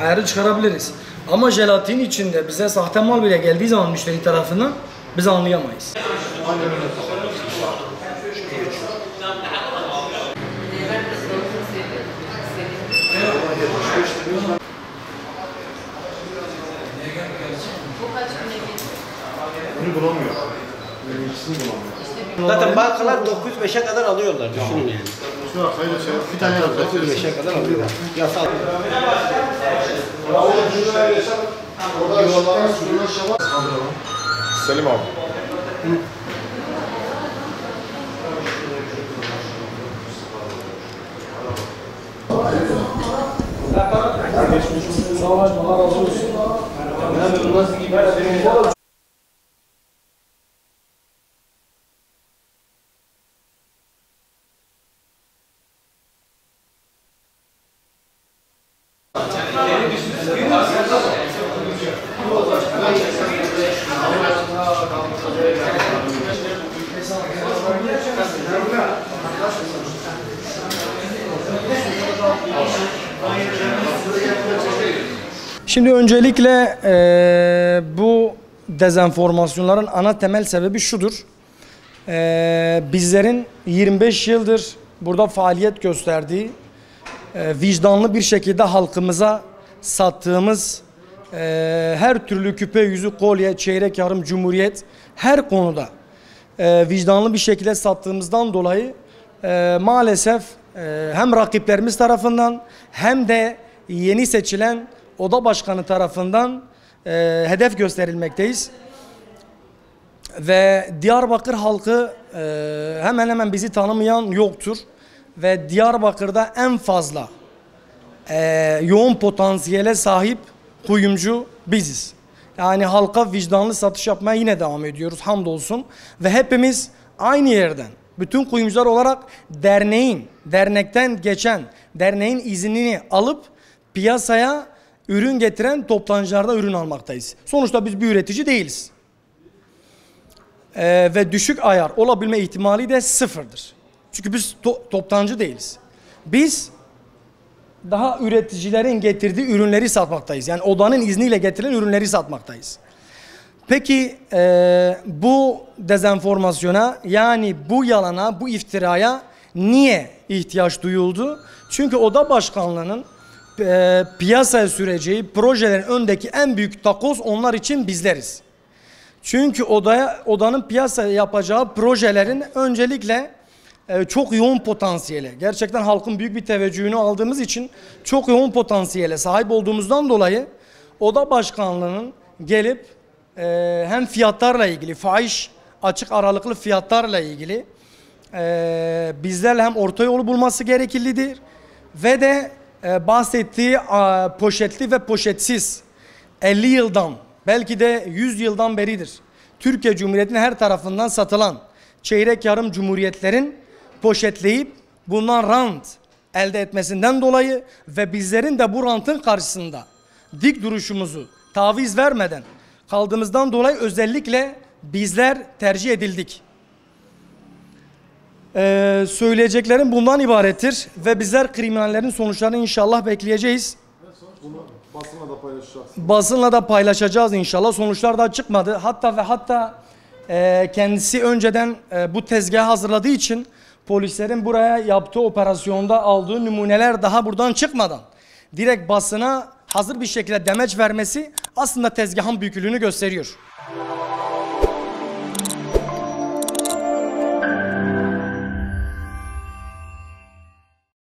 ayarı çıkarabiliriz. Ama jelatin içinde bize sahte mal bile geldiği zaman müşteri tarafından biz anlayamayız. Bunu bulamıyor. İkisini bulamıyor. Zaten bankalar 905'e kadar alıyorlar. Düşünün yani. Şuna hayır bir tane yapacak. 905'e kadar alıyorlar. Yasal. Selim abi. Sağ olun, Allah razı olsun. Şimdi öncelikle bu dezenformasyonların ana temel sebebi şudur. Bizlerin 25 yıldır burada faaliyet gösterdiği, vicdanlı bir şekilde halkımıza sattığımız her türlü küpe, yüzük, kolye, çeyrek yarım, cumhuriyet her konuda vicdanlı bir şekilde sattığımızdan dolayı maalesef hem rakiplerimiz tarafından hem de yeni seçilen oda başkanı tarafından hedef gösterilmekteyiz. Ve Diyarbakır halkı hemen hemen bizi tanımayan yoktur. Ve Diyarbakır'da en fazla yoğun potansiyele sahip kuyumcu biziz. Yani halka vicdanlı satış yapmaya yine devam ediyoruz hamdolsun. Ve hepimiz aynı yerden, bütün kuyumcular olarak dernekten geçen, derneğin iznini alıp piyasaya ürün getiren toptancılarda ürün almaktayız. Sonuçta biz bir üretici değiliz. Ve düşük ayar olabilme ihtimali de sıfırdır. Çünkü biz toptancı değiliz. Biz daha üreticilerin getirdiği ürünleri satmaktayız. Yani odanın izniyle getirilen ürünleri satmaktayız. Peki bu dezenformasyona, yani bu yalana, bu iftiraya niye ihtiyaç duyuldu? Çünkü oda başkanlığının piyasaya süreceği projelerin öndeki en büyük takoz onlar için bizleriz. Çünkü odanın piyasaya yapacağı projelerin öncelikle çok yoğun potansiyele, gerçekten halkın büyük bir teveccühünü aldığımız için çok yoğun potansiyele sahip olduğumuzdan dolayı oda başkanlığının gelip hem fiyatlarla ilgili, fahiş açık aralıklı fiyatlarla ilgili bizlerle hem orta yolu bulması gereklidir ve de bahsettiği poşetli ve poşetsiz 50 yıldan belki de 100 yıldan beridir Türkiye Cumhuriyeti'nin her tarafından satılan çeyrek yarım cumhuriyetlerin poşetleyip bundan rant elde etmesinden dolayı ve bizlerin de bu rantın karşısında dik duruşumuzu taviz vermeden kaldığımızdan dolayı özellikle bizler tercih edildik. Söyleyeceklerim bundan ibarettir ve bizler kriminallerin sonuçlarını inşallah bekleyeceğiz. Bunu basınla da paylaşacağız. Basınla da paylaşacağız inşallah. Sonuçlar da çıkmadı. Hatta kendisi önceden bu tezgahı hazırladığı için polislerin buraya yaptığı operasyonda aldığı numuneler daha buradan çıkmadan direkt basına hazır bir şekilde demeç vermesi aslında tezgahın büyüklüğünü gösteriyor.